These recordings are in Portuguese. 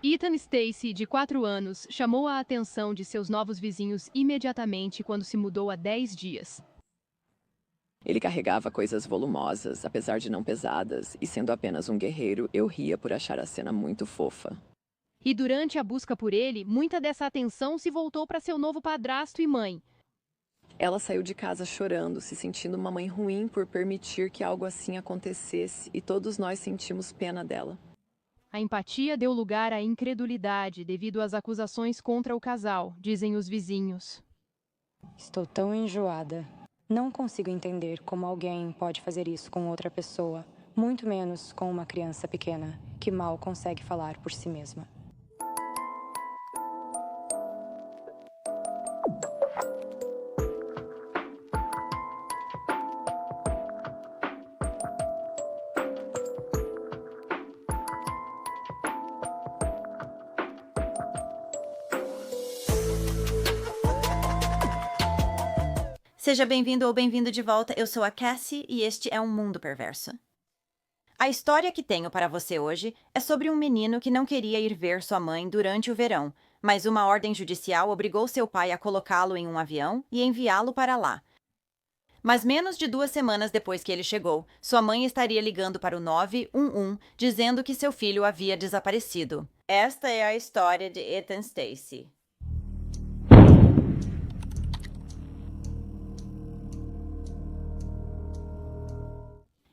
Ethan Stacy, de 4 anos, chamou a atenção de seus novos vizinhos imediatamente quando se mudou há 10 dias. Ele carregava coisas volumosas, apesar de não pesadas, e sendo apenas um guerreiro, eu ria por achar a cena muito fofa. E durante a busca por ele, muita dessa atenção se voltou para seu novo padrasto e mãe. Ela saiu de casa chorando, se sentindo uma mãe ruim por permitir que algo assim acontecesse, e todos nós sentimos pena dela. A empatia deu lugar à incredulidade devido às acusações contra o casal, dizem os vizinhos. Estou tão enjoada. Não consigo entender como alguém pode fazer isso com outra pessoa, muito menos com uma criança pequena, que mal consegue falar por si mesma. Seja bem-vindo ou bem-vindo de volta, eu sou a Cassie e este é Um Mundo Perverso. A história que tenho para você hoje é sobre um menino que não queria ir ver sua mãe durante o verão, mas uma ordem judicial obrigou seu pai a colocá-lo em um avião e enviá-lo para lá. Mas menos de 2 semanas depois que ele chegou, sua mãe estaria ligando para o 911 dizendo que seu filho havia desaparecido. Esta é a história de Ethan Stacy.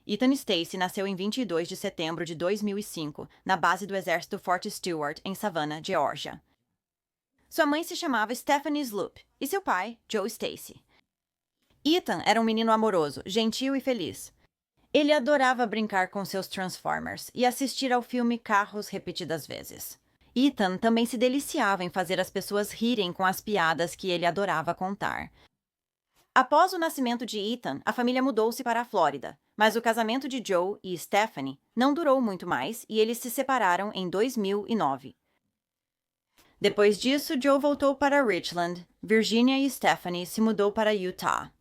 Ethan Stacy nasceu em 22 de setembro de 2005, na base do exército Fort Stewart, em Savannah, Geórgia. Sua mãe se chamava Stephanie Sloop e seu pai, Joe Stacy. Ethan era um menino amoroso, gentil e feliz. Ele adorava brincar com seus Transformers e assistir ao filme Carros repetidas vezes. Ethan também se deliciava em fazer as pessoas rirem com as piadas que ele adorava contar. Após o nascimento de Ethan, a família mudou-se para a Flórida, mas o casamento de Joe e Stephanie não durou muito mais e eles se separaram em 2009. Depois disso, Joe voltou para Richland, Virginia e Stephanie se mudou para Utah.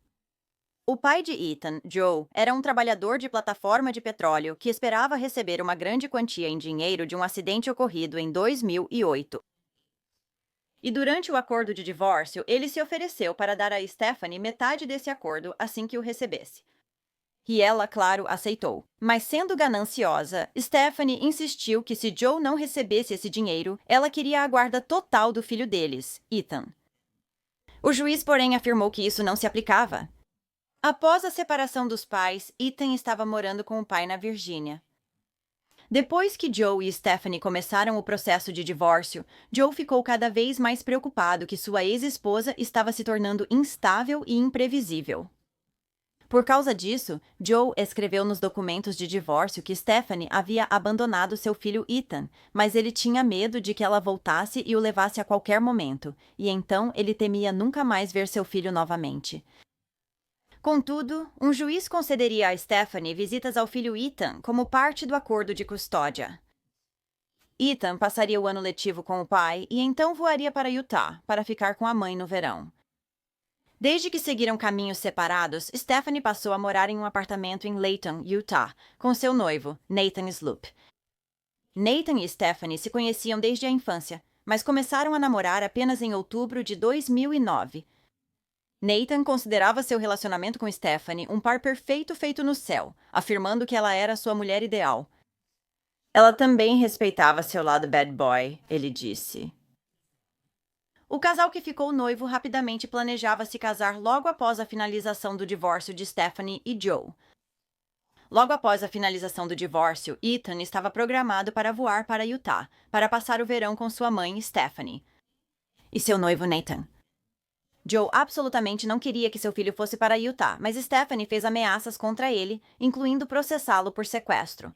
O pai de Ethan, Joe, era um trabalhador de plataforma de petróleo que esperava receber uma grande quantia em dinheiro de um acidente ocorrido em 2008. E durante o acordo de divórcio, ele se ofereceu para dar a Stephanie metade desse acordo assim que o recebesse. E ela, claro, aceitou. Mas sendo gananciosa, Stephanie insistiu que se Joe não recebesse esse dinheiro, ela queria a guarda total do filho deles, Ethan. O juiz, porém, afirmou que isso não se aplicava. Após a separação dos pais, Ethan estava morando com o pai na Virgínia. Depois que Joe e Stephanie começaram o processo de divórcio, Joe ficou cada vez mais preocupado que sua ex-esposa estava se tornando instável e imprevisível. Por causa disso, Joe escreveu nos documentos de divórcio que Stephanie havia abandonado seu filho Ethan, mas ele tinha medo de que ela voltasse e o levasse a qualquer momento, e então ele temia nunca mais ver seu filho novamente. Contudo, um juiz concederia a Stephanie visitas ao filho Ethan como parte do acordo de custódia. Ethan passaria o ano letivo com o pai e então voaria para Utah para ficar com a mãe no verão. Desde que seguiram caminhos separados, Stephanie passou a morar em um apartamento em Layton, Utah, com seu noivo, Nathan Sloop. Nathan e Stephanie se conheciam desde a infância, mas começaram a namorar apenas em outubro de 2009. Nathan considerava seu relacionamento com Stephanie um par perfeito feito no céu, afirmando que ela era sua mulher ideal. Ela também respeitava seu lado bad boy, ele disse. O casal que ficou noivo rapidamente planejava se casar logo após a finalização do divórcio de Stephanie e Joe. Logo após a finalização do divórcio, Ethan estava programado para voar para Utah, para passar o verão com sua mãe, Stephanie, e seu noivo Nathan. Joe absolutamente não queria que seu filho fosse para Utah, mas Stephanie fez ameaças contra ele, incluindo processá-lo por sequestro.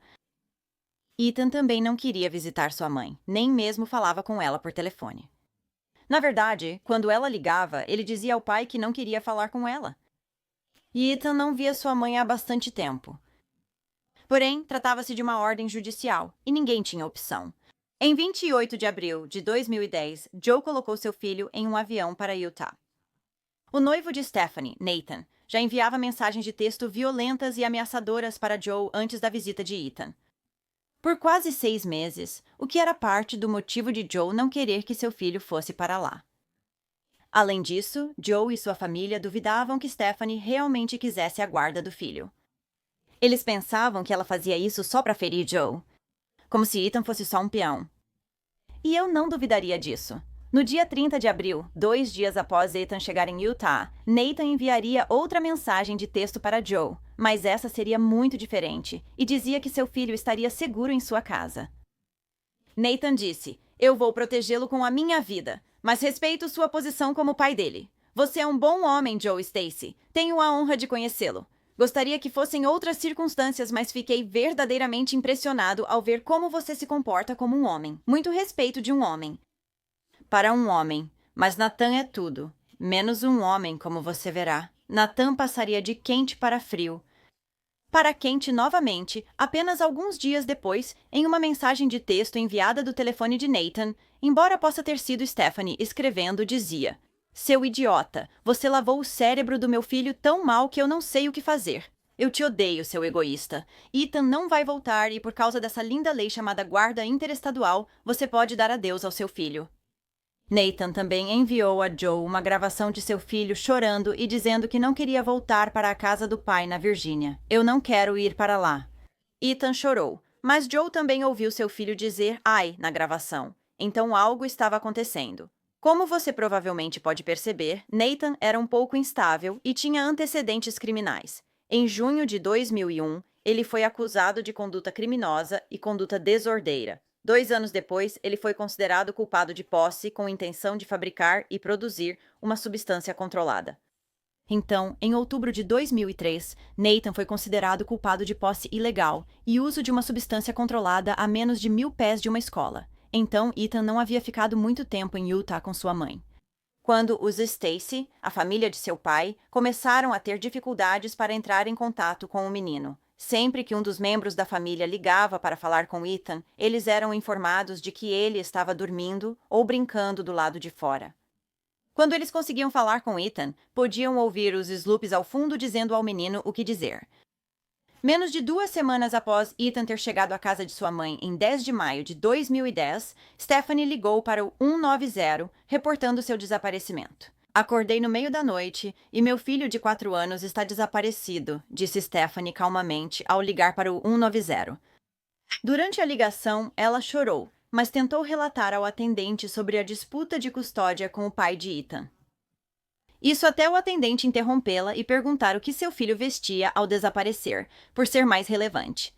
Ethan também não queria visitar sua mãe, nem mesmo falava com ela por telefone. Na verdade, quando ela ligava, ele dizia ao pai que não queria falar com ela. E Ethan não via sua mãe há bastante tempo. Porém, tratava-se de uma ordem judicial, e ninguém tinha opção. Em 28 de abril de 2010, Joe colocou seu filho em um avião para Utah. O noivo de Stephanie, Nathan, já enviava mensagens de texto violentas e ameaçadoras para Joe antes da visita de Ethan. por quase 6 meses, o que era parte do motivo de Joe não querer que seu filho fosse para lá. Além disso, Joe e sua família duvidavam que Stephanie realmente quisesse a guarda do filho. Eles pensavam que ela fazia isso só para ferir Joe, como se Ethan fosse só um peão. E eu não duvidaria disso. No dia 30 de abril, 2 dias após Ethan chegar em Utah, Nathan enviaria outra mensagem de texto para Joe, mas essa seria muito diferente, e dizia que seu filho estaria seguro em sua casa. Nathan disse: "Eu vou protegê-lo com a minha vida, mas respeito sua posição como pai dele. Você é um bom homem, Joe Stacy. Tenho a honra de conhecê-lo. Gostaria que fossem outras circunstâncias, mas fiquei verdadeiramente impressionado ao ver como você se comporta como um homem. Muito respeito de um homem. Para um homem, mas Nathan é tudo, menos um homem, como você verá. Nathan passaria de quente para frio. Para quente novamente, apenas alguns dias depois, em uma mensagem de texto enviada do telefone de Nathan, embora possa ter sido Stephanie escrevendo, dizia: "Seu idiota, você lavou o cérebro do meu filho tão mal que eu não sei o que fazer. Eu te odeio, seu egoísta. Ethan não vai voltar e por causa dessa linda lei chamada guarda interestadual, você pode dar adeus ao seu filho." Nathan também enviou a Joe uma gravação de seu filho chorando e dizendo que não queria voltar para a casa do pai na Virgínia. "Eu não quero ir para lá." Ethan chorou, mas Joe também ouviu seu filho dizer "ai" na gravação. Então algo estava acontecendo. Como você provavelmente pode perceber, Nathan era um pouco instável e tinha antecedentes criminais. Em junho de 2001, ele foi acusado de conduta criminosa e conduta desordeira. 2 anos depois, ele foi considerado culpado de posse com intenção de fabricar e produzir uma substância controlada. Então, em outubro de 2003, Nathan foi considerado culpado de posse ilegal e uso de uma substância controlada a menos de 1.000 pés de uma escola. Então, Ethan não havia ficado muito tempo em Utah com sua mãe. Quando os Stacy, a família de seu pai, começaram a ter dificuldades para entrar em contato com o menino. Sempre que um dos membros da família ligava para falar com Ethan, eles eram informados de que ele estava dormindo ou brincando do lado de fora. Quando eles conseguiam falar com Ethan, podiam ouvir os Sloops ao fundo dizendo ao menino o que dizer. Menos de 2 semanas após Ethan ter chegado à casa de sua mãe em 10 de maio de 2010, Stephanie ligou para o 190, reportando seu desaparecimento. "Acordei no meio da noite e meu filho de 4 anos está desaparecido", disse Stephanie calmamente ao ligar para o 190. Durante a ligação, ela chorou, mas tentou relatar ao atendente sobre a disputa de custódia com o pai de Ethan. Isso até o atendente interrompê-la e perguntar o que seu filho vestia ao desaparecer, por ser mais relevante.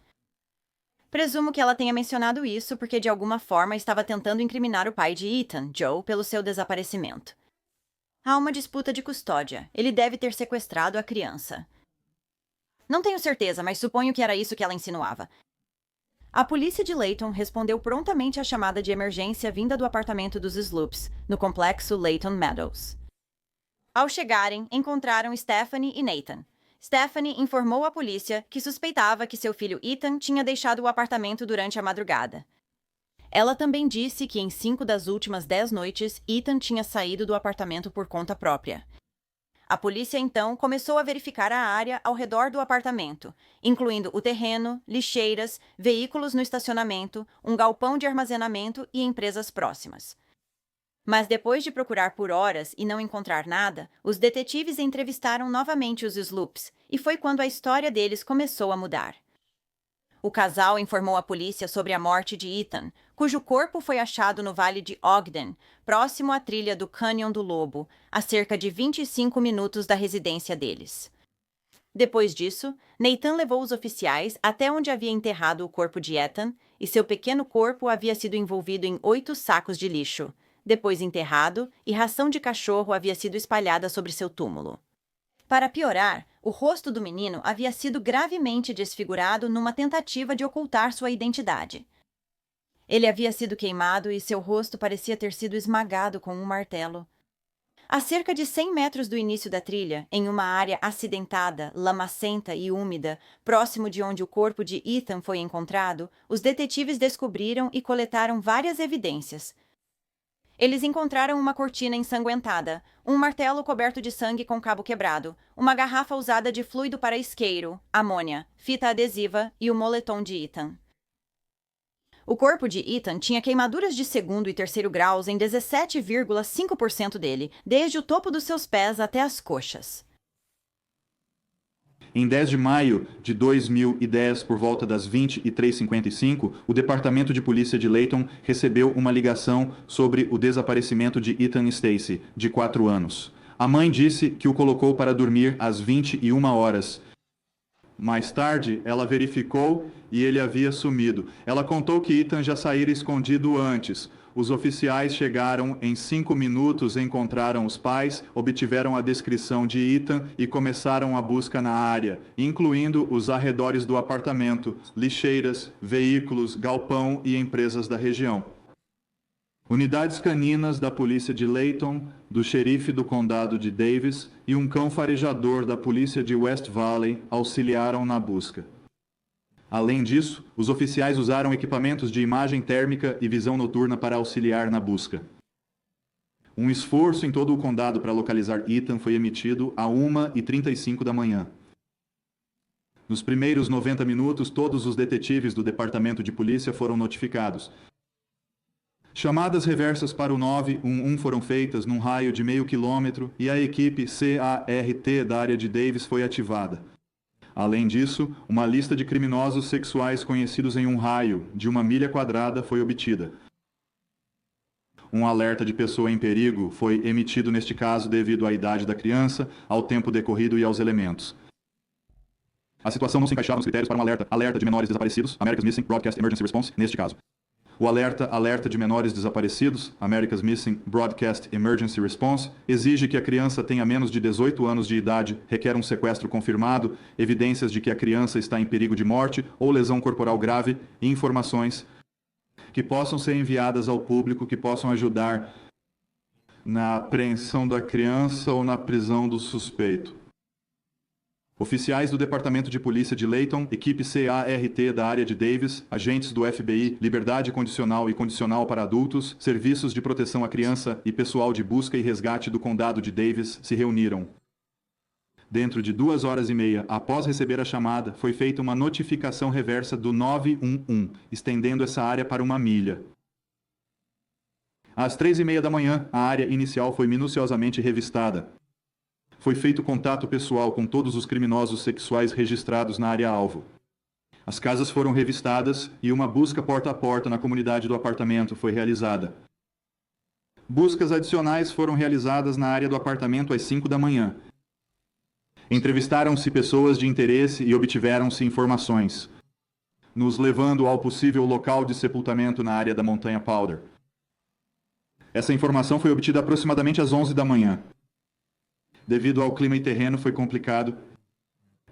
Presumo que ela tenha mencionado isso porque de alguma forma estava tentando incriminar o pai de Ethan, Joe, pelo seu desaparecimento. "Há uma disputa de custódia. Ele deve ter sequestrado a criança." "Não tenho certeza, mas suponho que era isso que ela insinuava." A polícia de Layton respondeu prontamente à chamada de emergência vinda do apartamento dos Sloops, no complexo Layton Meadows. Ao chegarem, encontraram Stephanie e Nathan. Stephanie informou à polícia que suspeitava que seu filho Ethan tinha deixado o apartamento durante a madrugada. Ela também disse que em 5 das últimas 10 noites, Ethan tinha saído do apartamento por conta própria. A polícia, então, começou a verificar a área ao redor do apartamento, incluindo o terreno, lixeiras, veículos no estacionamento, um galpão de armazenamento e empresas próximas. Mas depois de procurar por horas e não encontrar nada, os detetives entrevistaram novamente os Sloops, e foi quando a história deles começou a mudar. O casal informou a polícia sobre a morte de Ethan, cujo corpo foi achado no vale de Ogden, próximo à trilha do Cânion do Lobo, a cerca de 25 minutos da residência deles. Depois disso, Nathan levou os oficiais até onde havia enterrado o corpo de Ethan, e seu pequeno corpo havia sido envolvido em 8 sacos de lixo. Depois enterrado, e ração de cachorro havia sido espalhada sobre seu túmulo. Para piorar, o rosto do menino havia sido gravemente desfigurado numa tentativa de ocultar sua identidade. Ele havia sido queimado e seu rosto parecia ter sido esmagado com um martelo. A cerca de 100 metros do início da trilha, em uma área acidentada, lamacenta e úmida, próximo de onde o corpo de Ethan foi encontrado, os detetives descobriram e coletaram várias evidências. Eles encontraram uma cortina ensanguentada, um martelo coberto de sangue com cabo quebrado, uma garrafa usada de fluido para isqueiro, amônia, fita adesiva e o moletom de Ethan. O corpo de Ethan tinha queimaduras de segundo e terceiro graus em 17,5% dele, desde o topo dos seus pés até as coxas. Em 10 de maio de 2010, por volta das 23h55, o Departamento de Polícia de Layton recebeu uma ligação sobre o desaparecimento de Ethan Stacey, de 4 anos. A mãe disse que o colocou para dormir às 21 horas. Mais tarde, ela verificou e ele havia sumido. Ela contou que Ethan já saíra escondido antes. Os oficiais chegaram em 5 minutos, encontraram os pais, obtiveram a descrição de Ethan e começaram a busca na área, incluindo os arredores do apartamento, lixeiras, veículos, galpão e empresas da região. Unidades caninas da polícia de Layton, do xerife do condado de Davis e um cão farejador da polícia de West Valley auxiliaram na busca. Além disso, os oficiais usaram equipamentos de imagem térmica e visão noturna para auxiliar na busca. Um esforço em todo o condado para localizar Ethan foi emitido a 1h35 da manhã. Nos primeiros 90 minutos, todos os detetives do departamento de polícia foram notificados. Chamadas reversas para o 911 foram feitas num raio de meio quilômetro e a equipe CART da área de Davis foi ativada. Além disso, uma lista de criminosos sexuais conhecidos em um raio de 1 milha quadrada foi obtida. Um alerta de pessoa em perigo foi emitido neste caso devido à idade da criança, ao tempo decorrido e aos elementos. A situação não se encaixava nos critérios para um alerta de menores desaparecidos, America's Missing Broadcast Emergency Response, neste caso. O alerta de menores desaparecidos, America's Missing Broadcast Emergency Response, exige que a criança tenha menos de 18 anos de idade, requer um sequestro confirmado, evidências de que a criança está em perigo de morte ou lesão corporal grave e informações que possam ser enviadas ao público que possam ajudar na apreensão da criança ou na prisão do suspeito. Oficiais do Departamento de Polícia de Layton, equipe CART da área de Davis, agentes do FBI, liberdade condicional e condicional para adultos, serviços de proteção à criança e pessoal de busca e resgate do condado de Davis se reuniram. Dentro de 2 horas e meia, após receber a chamada, foi feita uma notificação reversa do 911, estendendo essa área para 1 milha. Às 3h30 da manhã, a área inicial foi minuciosamente revistada. Foi feito contato pessoal com todos os criminosos sexuais registrados na área-alvo. As casas foram revistadas e uma busca porta a porta na comunidade do apartamento foi realizada. Buscas adicionais foram realizadas na área do apartamento às 5 da manhã. Entrevistaram-se pessoas de interesse e obtiveram-se informações, nos levando ao possível local de sepultamento na área da Montanha Powder. Essa informação foi obtida aproximadamente às 11 da manhã. Devido ao clima e terreno, foi complicado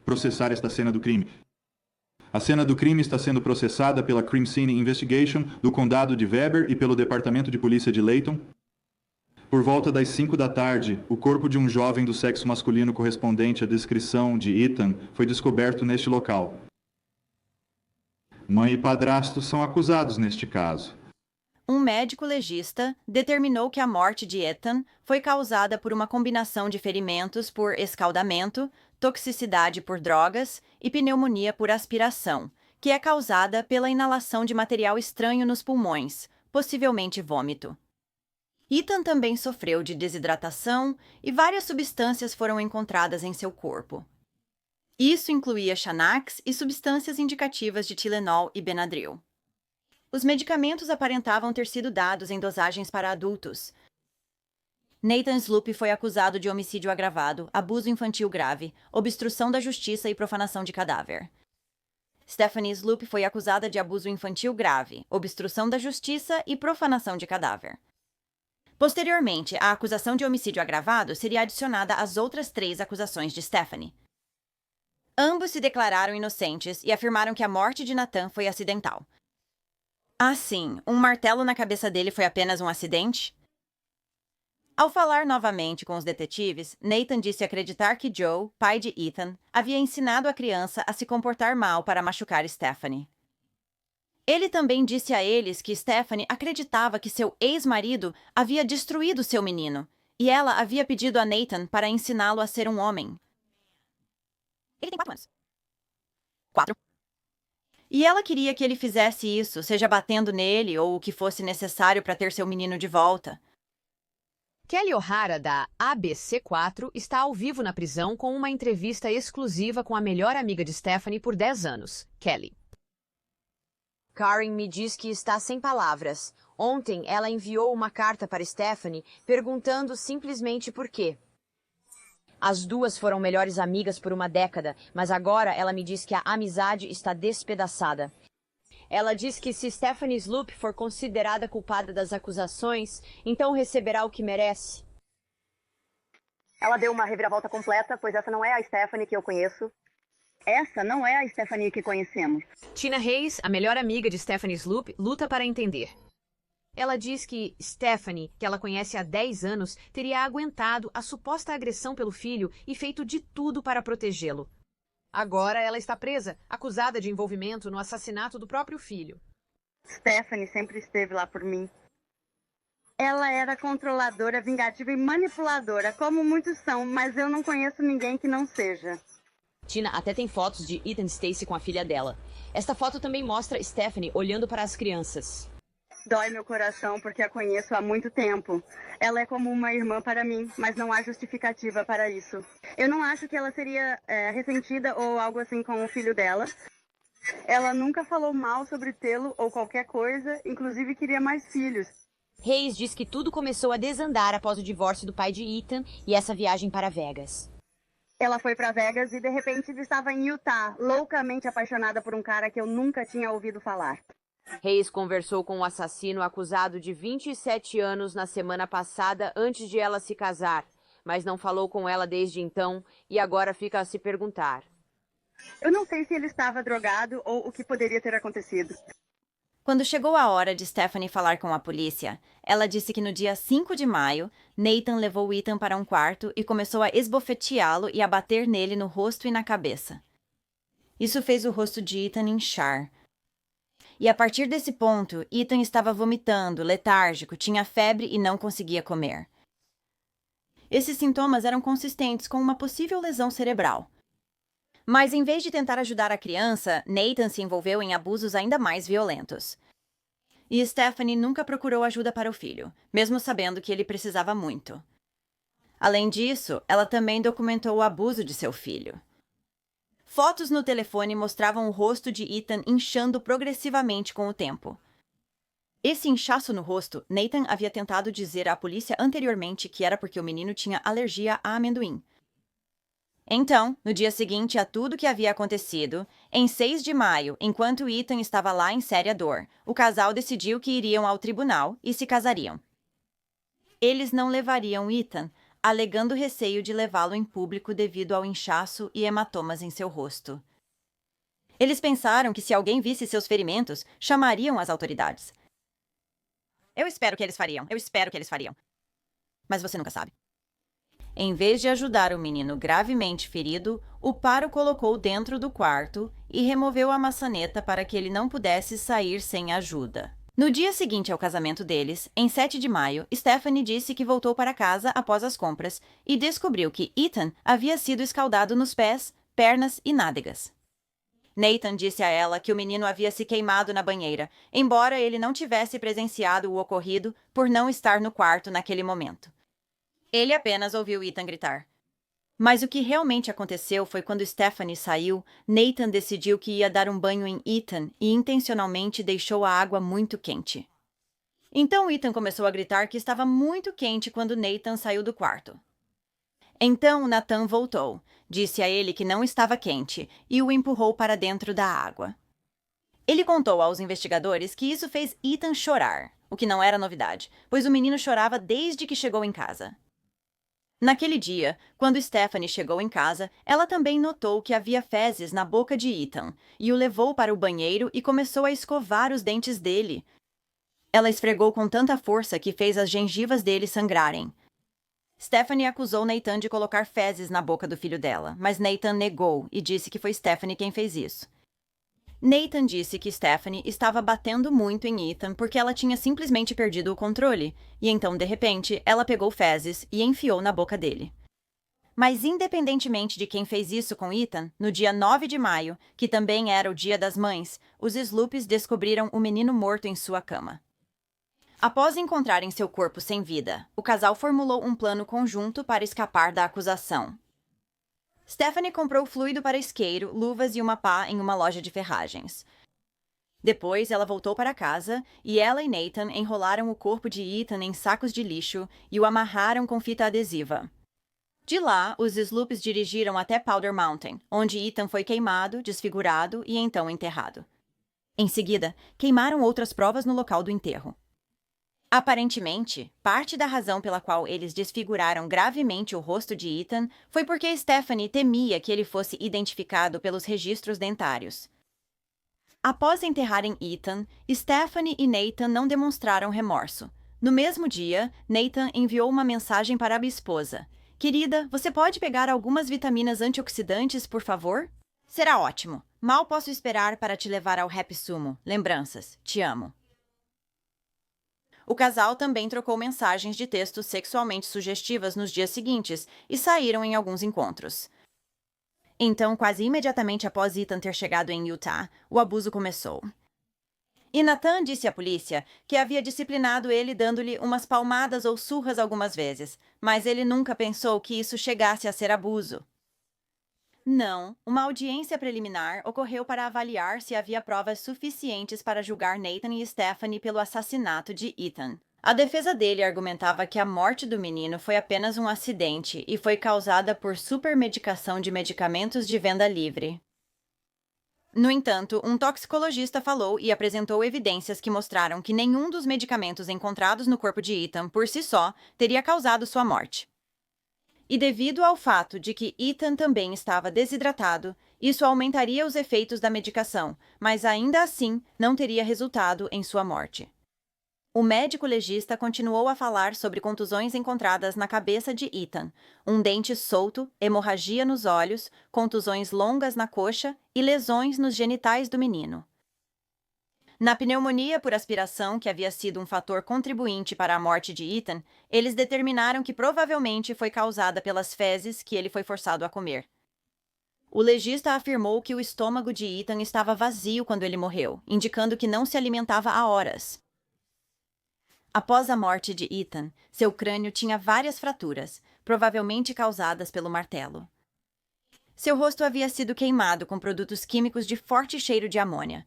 processar esta cena do crime. A cena do crime está sendo processada pela Crime Scene Investigation do condado de Weber e pelo Departamento de Polícia de Layton. Por volta das 5 da tarde, o corpo de um jovem do sexo masculino correspondente à descrição de Ethan foi descoberto neste local. Mãe e padrasto são acusados neste caso. Um médico legista determinou que a morte de Ethan foi causada por uma combinação de ferimentos por escaldamento, toxicidade por drogas e pneumonia por aspiração, que é causada pela inalação de material estranho nos pulmões, possivelmente vômito. Ethan também sofreu de desidratação e várias substâncias foram encontradas em seu corpo. Isso incluía Xanax e substâncias indicativas de Tylenol e Benadryl. Os medicamentos aparentavam ter sido dados em dosagens para adultos. Nathan Sloop foi acusado de homicídio agravado, abuso infantil grave, obstrução da justiça e profanação de cadáver. Stephanie Sloop foi acusada de abuso infantil grave, obstrução da justiça e profanação de cadáver. Posteriormente, a acusação de homicídio agravado seria adicionada às outras 3 acusações de Stephanie. Ambos se declararam inocentes e afirmaram que a morte de Nathan foi acidental. Assim, um martelo na cabeça dele foi apenas um acidente? Ao falar novamente com os detetives, Nathan disse acreditar que Joe, pai de Ethan, havia ensinado a criança a se comportar mal para machucar Stephanie. Ele também disse a eles que Stephanie acreditava que seu ex-marido havia destruído seu menino, e ela havia pedido a Nathan para ensiná-lo a ser um homem. Ele tem 4 anos. 4. E ela queria que ele fizesse isso, seja batendo nele ou o que fosse necessário para ter seu menino de volta. Kelly O'Hara, da ABC4, está ao vivo na prisão com uma entrevista exclusiva com a melhor amiga de Stephanie por 10 anos, Kelly. Karen me diz que está sem palavras. Ontem, ela enviou uma carta para Stephanie perguntando simplesmente por quê. As duas foram melhores amigas por uma década, mas agora ela me diz que a amizade está despedaçada. Ela diz que se Stephanie Sloop for considerada culpada das acusações, então receberá o que merece. Ela deu uma reviravolta completa, pois essa não é a Stephanie que eu conheço. Essa não é a Stephanie que conhecemos. Tina Hayes, a melhor amiga de Stephanie Sloop, luta para entender. Ela diz que Stephanie, que ela conhece há 10 anos, teria aguentado a suposta agressão pelo filho e feito de tudo para protegê-lo. Agora ela está presa, acusada de envolvimento no assassinato do próprio filho. Stephanie sempre esteve lá por mim. Ela era controladora, vingativa e manipuladora, como muitos são, mas eu não conheço ninguém que não seja. Tina até tem fotos de Ethan Stacy com a filha dela. Esta foto também mostra Stephanie olhando para as crianças. Dói meu coração porque a conheço há muito tempo. Ela é como uma irmã para mim, mas não há justificativa para isso. Eu não acho que ela seria ressentida ou algo assim com o filho dela. Ela nunca falou mal sobre tê-lo ou qualquer coisa, inclusive queria mais filhos. Hayes diz que tudo começou a desandar após o divórcio do pai de Ethan e essa viagem para Vegas. Ela foi para Vegas e de repente estava em Utah, loucamente apaixonada por um cara que eu nunca tinha ouvido falar. Hayes conversou com o assassino acusado de 27 anos na semana passada antes de ela se casar, mas não falou com ela desde então e agora fica a se perguntar. Eu não sei se ele estava drogado ou o que poderia ter acontecido. Quando chegou a hora de Stephanie falar com a polícia, ela disse que no dia 5 de maio, Nathan levou Ethan para um quarto e começou a esbofeteá-lo e a bater nele no rosto e na cabeça. Isso fez o rosto de Ethan inchar. E a partir desse ponto, Ethan estava vomitando, letárgico, tinha febre e não conseguia comer. Esses sintomas eram consistentes com uma possível lesão cerebral. Mas em vez de tentar ajudar a criança, Nathan se envolveu em abusos ainda mais violentos. E Stephanie nunca procurou ajuda para o filho, mesmo sabendo que ele precisava muito. Além disso, ela também documentou o abuso de seu filho. Fotos no telefone mostravam o rosto de Ethan inchando progressivamente com o tempo. Esse inchaço no rosto, Nathan havia tentado dizer à polícia anteriormente que era porque o menino tinha alergia a amendoim. Então, no dia seguinte a tudo que havia acontecido, em 6 de maio, enquanto Ethan estava lá em séria dor, o casal decidiu que iriam ao tribunal e se casariam. Eles não levariam Ethan, alegando receio de levá-lo em público devido ao inchaço e hematomas em seu rosto. Eles pensaram que se alguém visse seus ferimentos, chamariam as autoridades. Eu espero que eles fariam. Mas você nunca sabe. Em vez de ajudar o menino gravemente ferido, o pai o colocou dentro do quarto e removeu a maçaneta para que ele não pudesse sair sem ajuda. No dia seguinte ao casamento deles, em 7 de maio, Stephanie disse que voltou para casa após as compras e descobriu que Ethan havia sido escaldado nos pés, pernas e nádegas. Nathan disse a ela que o menino havia se queimado na banheira, embora ele não tivesse presenciado o ocorrido por não estar no quarto naquele momento. Ele apenas ouviu Ethan gritar. Mas o que realmente aconteceu foi quando Stephanie saiu, Nathan decidiu que ia dar um banho em Ethan e intencionalmente deixou a água muito quente. Então Ethan começou a gritar que estava muito quente quando Nathan saiu do quarto. Então Nathan voltou, disse a ele que não estava quente e o empurrou para dentro da água. Ele contou aos investigadores que isso fez Ethan chorar, o que não era novidade, pois o menino chorava desde que chegou em casa. Naquele dia, quando Stephanie chegou em casa, ela também notou que havia fezes na boca de Ethan e o levou para o banheiro e começou a escovar os dentes dele. Ela esfregou com tanta força que fez as gengivas dele sangrarem. Stephanie acusou Nathan de colocar fezes na boca do filho dela, mas Nathan negou e disse que foi Stephanie quem fez isso. Nathan disse que Stephanie estava batendo muito em Ethan porque ela tinha simplesmente perdido o controle, e então, de repente, ela pegou fezes e enfiou na boca dele. Mas independentemente de quem fez isso com Ethan, no dia 9 de maio, que também era o Dia das Mães, os Sloops descobriram o menino morto em sua cama. Após encontrarem seu corpo sem vida, o casal formulou um plano conjunto para escapar da acusação. Stephanie comprou fluido para isqueiro, luvas e uma pá em uma loja de ferragens. Depois, ela voltou para casa e ela e Nathan enrolaram o corpo de Ethan em sacos de lixo e o amarraram com fita adesiva. De lá, os Sloops dirigiram até Powder Mountain, onde Ethan foi queimado, desfigurado e então enterrado. Em seguida, queimaram outras provas no local do enterro. Aparentemente, parte da razão pela qual eles desfiguraram gravemente o rosto de Ethan foi porque Stephanie temia que ele fosse identificado pelos registros dentários. Após enterrarem Ethan, Stephanie e Nathan não demonstraram remorso. No mesmo dia, Nathan enviou uma mensagem para a esposa. Querida, você pode pegar algumas vitaminas antioxidantes, por favor? Será ótimo. Mal posso esperar para te levar ao Happy Sumo. Lembranças. Te amo. O casal também trocou mensagens de texto sexualmente sugestivas nos dias seguintes e saíram em alguns encontros. Então, quase imediatamente após Ethan ter chegado em Utah, o abuso começou. E Nathan disse à polícia que havia disciplinado ele dando-lhe umas palmadas ou surras algumas vezes, mas ele nunca pensou que isso chegasse a ser abuso. Não, uma audiência preliminar ocorreu para avaliar se havia provas suficientes para julgar Nathan e Stephanie pelo assassinato de Ethan. A defesa dele argumentava que a morte do menino foi apenas um acidente e foi causada por supermedicação de medicamentos de venda livre. No entanto, um toxicologista falou e apresentou evidências que mostraram que nenhum dos medicamentos encontrados no corpo de Ethan, por si só, teria causado sua morte. E devido ao fato de que Ethan também estava desidratado, isso aumentaria os efeitos da medicação, mas ainda assim não teria resultado em sua morte. O médico legista continuou a falar sobre contusões encontradas na cabeça de Ethan, um dente solto, hemorragia nos olhos, contusões longas na coxa e lesões nos genitais do menino. Na pneumonia por aspiração, que havia sido um fator contribuinte para a morte de Ethan, eles determinaram que provavelmente foi causada pelas fezes que ele foi forçado a comer. O legista afirmou que o estômago de Ethan estava vazio quando ele morreu, indicando que não se alimentava há horas. Após a morte de Ethan, seu crânio tinha várias fraturas, provavelmente causadas pelo martelo. Seu rosto havia sido queimado com produtos químicos de forte cheiro de amônia.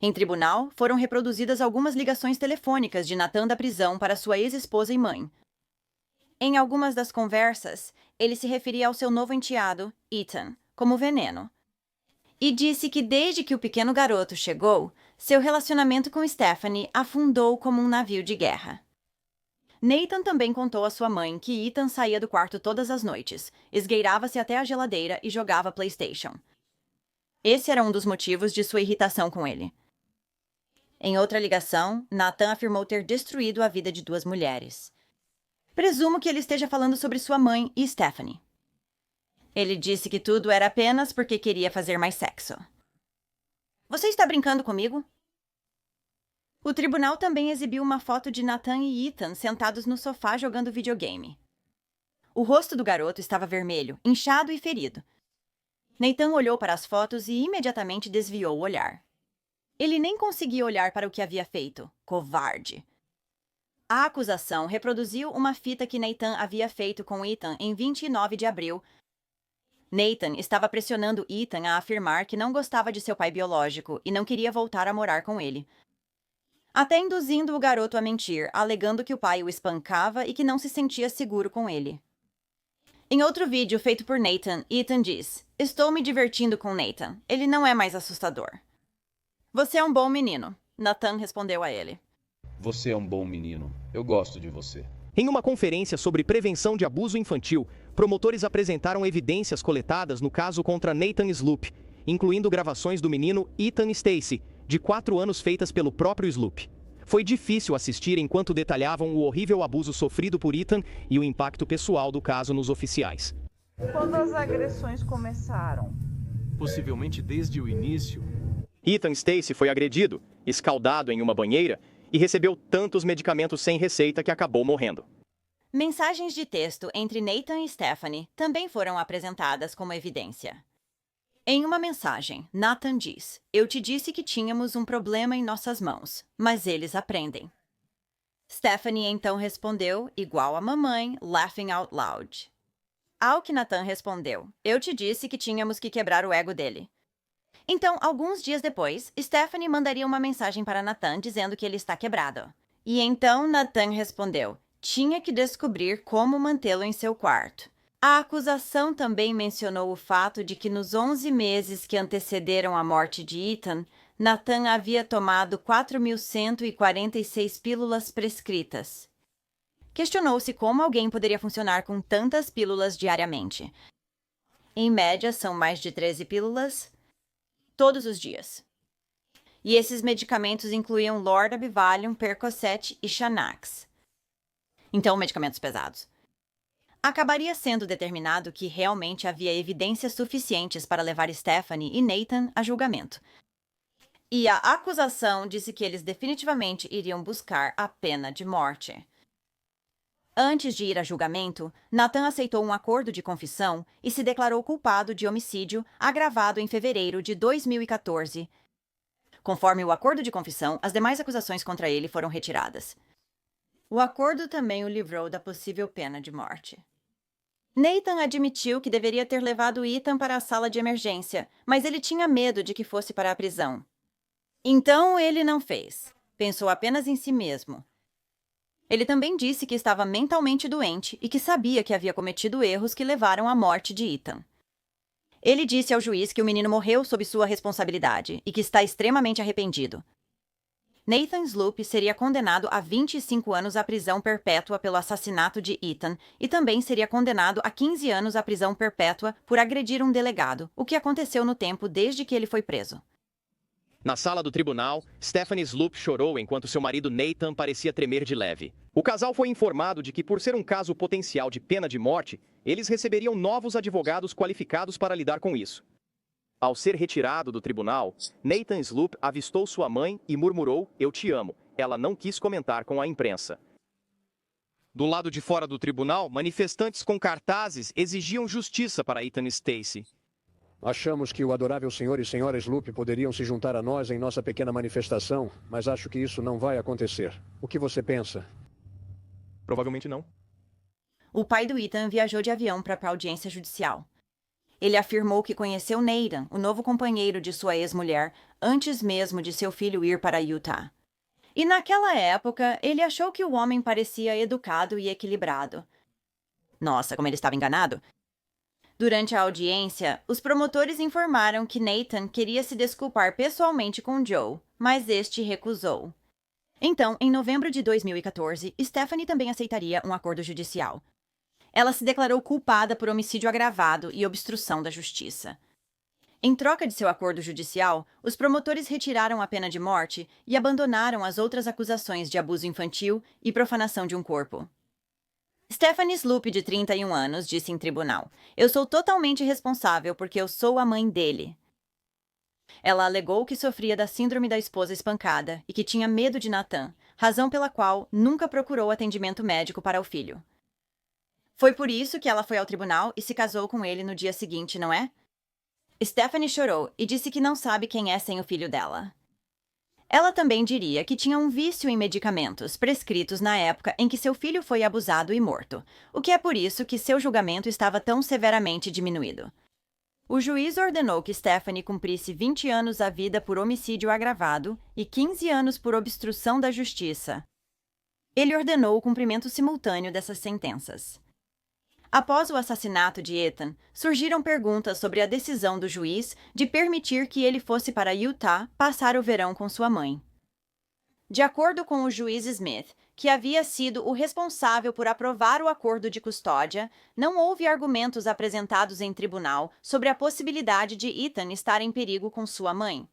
Em tribunal, foram reproduzidas algumas ligações telefônicas de Nathan da prisão para sua ex-esposa e mãe. Em algumas das conversas, ele se referia ao seu novo enteado, Ethan, como veneno. E disse que desde que o pequeno garoto chegou, seu relacionamento com Stephanie afundou como um navio de guerra. Nathan também contou à sua mãe que Ethan saía do quarto todas as noites, esgueirava-se até a geladeira e jogava PlayStation. Esse era um dos motivos de sua irritação com ele. Em outra ligação, Nathan afirmou ter destruído a vida de 2 mulheres. Presumo que ele esteja falando sobre sua mãe e Stephanie. Ele disse que tudo era apenas porque queria fazer mais sexo. Você está brincando comigo? O tribunal também exibiu uma foto de Nathan e Ethan sentados no sofá jogando videogame. O rosto do garoto estava vermelho, inchado e ferido. Nathan olhou para as fotos e imediatamente desviou o olhar. Ele nem conseguia olhar para o que havia feito. Covarde! A acusação reproduziu uma fita que Nathan havia feito com Ethan em 29 de abril. Nathan estava pressionando Ethan a afirmar que não gostava de seu pai biológico e não queria voltar a morar com ele. Até induzindo o garoto a mentir, alegando que o pai o espancava e que não se sentia seguro com ele. Em outro vídeo feito por Nathan, Ethan diz: "Estou me divertindo com Nathan. Ele não é mais assustador." "Você é um bom menino", Nathan respondeu a ele. "Você é um bom menino. Eu gosto de você." Em uma conferência sobre prevenção de abuso infantil, promotores apresentaram evidências coletadas no caso contra Nathan Sloop, incluindo gravações do menino Ethan Stacy, de 4 anos feitas pelo próprio Sloop. Foi difícil assistir enquanto detalhavam o horrível abuso sofrido por Ethan e o impacto pessoal do caso nos oficiais. Quando as agressões começaram? Possivelmente desde o início. Ethan Stacy foi agredido, escaldado em uma banheira e recebeu tantos medicamentos sem receita que acabou morrendo. Mensagens de texto entre Nathan e Stephanie também foram apresentadas como evidência. Em uma mensagem, Nathan diz: "Eu te disse que tínhamos um problema em nossas mãos, mas eles aprendem." Stephanie então respondeu, igual a mamãe, laughing out loud. Ao que Nathan respondeu: "Eu te disse que tínhamos que quebrar o ego dele." Então, alguns dias depois, Stephanie mandaria uma mensagem para Nathan dizendo que ele está quebrado. E então Nathan respondeu: "Tinha que descobrir como mantê-lo em seu quarto." A acusação também mencionou o fato de que nos 11 meses que antecederam a morte de Ethan, Nathan havia tomado 4.146 pílulas prescritas. Questionou-se como alguém poderia funcionar com tantas pílulas diariamente. Em média, são mais de 13 pílulas todos os dias. E esses medicamentos incluíam Lortab, Valium, Percocet e Xanax. Então, medicamentos pesados. Acabaria sendo determinado que realmente havia evidências suficientes para levar Stephanie e Nathan a julgamento. E a acusação disse que eles definitivamente iriam buscar a pena de morte. Antes de ir a julgamento, Nathan aceitou um acordo de confissão e se declarou culpado de homicídio agravado em fevereiro de 2014. Conforme o acordo de confissão, as demais acusações contra ele foram retiradas. O acordo também o livrou da possível pena de morte. Nathan admitiu que deveria ter levado Ethan para a sala de emergência, mas ele tinha medo de que fosse para a prisão. Então ele não fez. Pensou apenas em si mesmo. Ele também disse que estava mentalmente doente e que sabia que havia cometido erros que levaram à morte de Ethan. Ele disse ao juiz que o menino morreu sob sua responsabilidade e que está extremamente arrependido. Nathan Sloop seria condenado a 25 anos à prisão perpétua pelo assassinato de Ethan e também seria condenado a 15 anos à prisão perpétua por agredir um delegado, o que aconteceu no tempo desde que ele foi preso. Na sala do tribunal, Stephanie Sloop chorou enquanto seu marido Nathan parecia tremer de leve. O casal foi informado de que, por ser um caso potencial de pena de morte, eles receberiam novos advogados qualificados para lidar com isso. Ao ser retirado do tribunal, Nathan Sloop avistou sua mãe e murmurou: "Eu te amo." Ela não quis comentar com a imprensa. Do lado de fora do tribunal, manifestantes com cartazes exigiam justiça para Ethan Stacey. Achamos que o adorável senhor e senhora Sloop poderiam se juntar a nós em nossa pequena manifestação, mas acho que isso não vai acontecer. O que você pensa? Provavelmente não. O pai do Ethan viajou de avião para a audiência judicial. Ele afirmou que conheceu Nathan, o novo companheiro de sua ex-mulher, antes mesmo de seu filho ir para Utah. E naquela época, ele achou que o homem parecia educado e equilibrado. Nossa, como ele estava enganado! Durante a audiência, os promotores informaram que Nathan queria se desculpar pessoalmente com Joe, mas este recusou. Então, em novembro de 2014, Stephanie também aceitaria um acordo judicial. Ela se declarou culpada por homicídio agravado e obstrução da justiça. Em troca de seu acordo judicial, os promotores retiraram a pena de morte e abandonaram as outras acusações de abuso infantil e profanação de um corpo. Stephanie Sloop, de 31 anos, disse em tribunal: "Eu sou totalmente responsável porque eu sou a mãe dele." Ela alegou que sofria da síndrome da esposa espancada e que tinha medo de Nathan, razão pela qual nunca procurou atendimento médico para o filho. Foi por isso que ela foi ao tribunal e se casou com ele no dia seguinte, não é? Stephanie chorou e disse que não sabe quem é sem o filho dela. Ela também diria que tinha um vício em medicamentos prescritos na época em que seu filho foi abusado e morto, o que é por isso que seu julgamento estava tão severamente diminuído. O juiz ordenou que Stephanie cumprisse 20 anos à vida por homicídio agravado e 15 anos por obstrução da justiça. Ele ordenou o cumprimento simultâneo dessas sentenças. Após o assassinato de Ethan, surgiram perguntas sobre a decisão do juiz de permitir que ele fosse para Utah passar o verão com sua mãe. De acordo com o juiz Smith, que havia sido o responsável por aprovar o acordo de custódia, não houve argumentos apresentados em tribunal sobre a possibilidade de Ethan estar em perigo com sua mãe.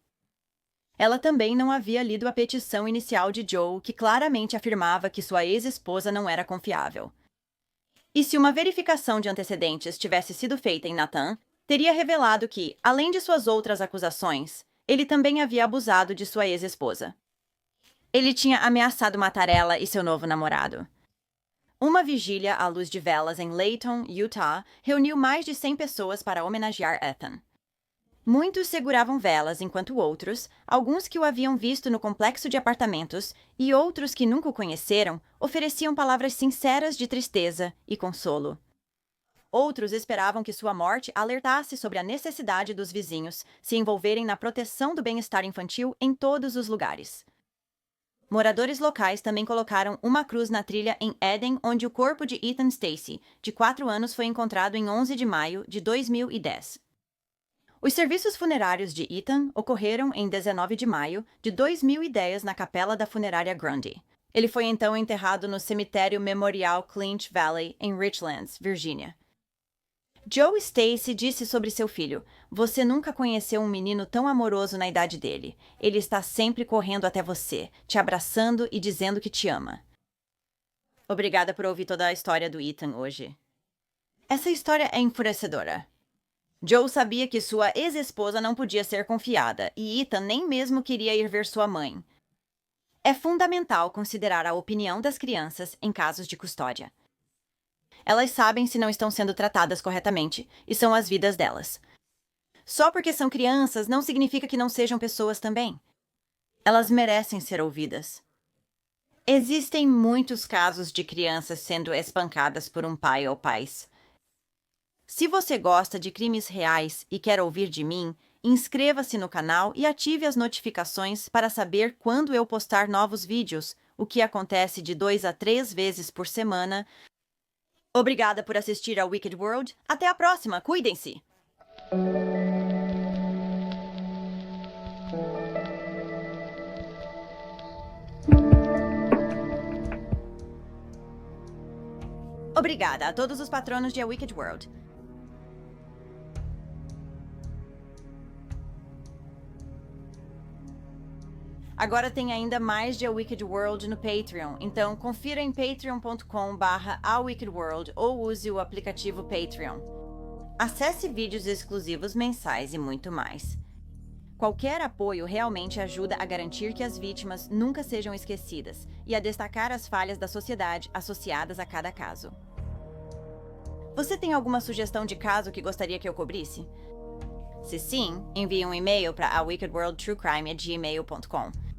Ela também não havia lido a petição inicial de Joe, que claramente afirmava que sua ex-esposa não era confiável. E se uma verificação de antecedentes tivesse sido feita em Nathan, teria revelado que, além de suas outras acusações, ele também havia abusado de sua ex-esposa. Ele tinha ameaçado matar ela e seu novo namorado. Uma vigília à luz de velas em Layton, Utah, reuniu mais de 100 pessoas para homenagear Ethan. Muitos seguravam velas, enquanto outros, alguns que o haviam visto no complexo de apartamentos e outros que nunca o conheceram, ofereciam palavras sinceras de tristeza e consolo. Outros esperavam que sua morte alertasse sobre a necessidade dos vizinhos se envolverem na proteção do bem-estar infantil em todos os lugares. Moradores locais também colocaram uma cruz na trilha em Eden, onde o corpo de Ethan Stacy, de 4 anos, foi encontrado em 11 de maio de 2010. Os serviços funerários de Ethan ocorreram em 19 de maio de 2010 na capela da funerária Grundy. Ele foi então enterrado no cemitério Memorial Clinch Valley, em Richlands, Virgínia. Joe Stacy disse sobre seu filho: "Você nunca conheceu um menino tão amoroso na idade dele. Ele está sempre correndo até você, te abraçando e dizendo que te ama." Obrigada por ouvir toda a história do Ethan hoje. Essa história é enfurecedora. Joe sabia que sua ex-esposa não podia ser confiada e Ethan nem mesmo queria ir ver sua mãe. É fundamental considerar a opinião das crianças em casos de custódia. Elas sabem se não estão sendo tratadas corretamente e são as vidas delas. Só porque são crianças não significa que não sejam pessoas também. Elas merecem ser ouvidas. Existem muitos casos de crianças sendo espancadas por um pai ou pais. Se você gosta de crimes reais e quer ouvir de mim, inscreva-se no canal e ative as notificações para saber quando eu postar novos vídeos, o que acontece de 2 a 3 vezes por semana. Obrigada por assistir ao Wicked World. Até a próxima. Cuidem-se! Obrigada a todos os patronos de A Wicked World. Agora tem ainda mais de A Wicked World no Patreon, então confira em patreon.com/awickedworld ou use o aplicativo Patreon. Acesse vídeos exclusivos mensais e muito mais. Qualquer apoio realmente ajuda a garantir que as vítimas nunca sejam esquecidas e a destacar as falhas da sociedade associadas a cada caso. Você tem alguma sugestão de caso que gostaria que eu cobrisse? Se sim, envie um e-mail para awickedworldtruecrime@gmail.com.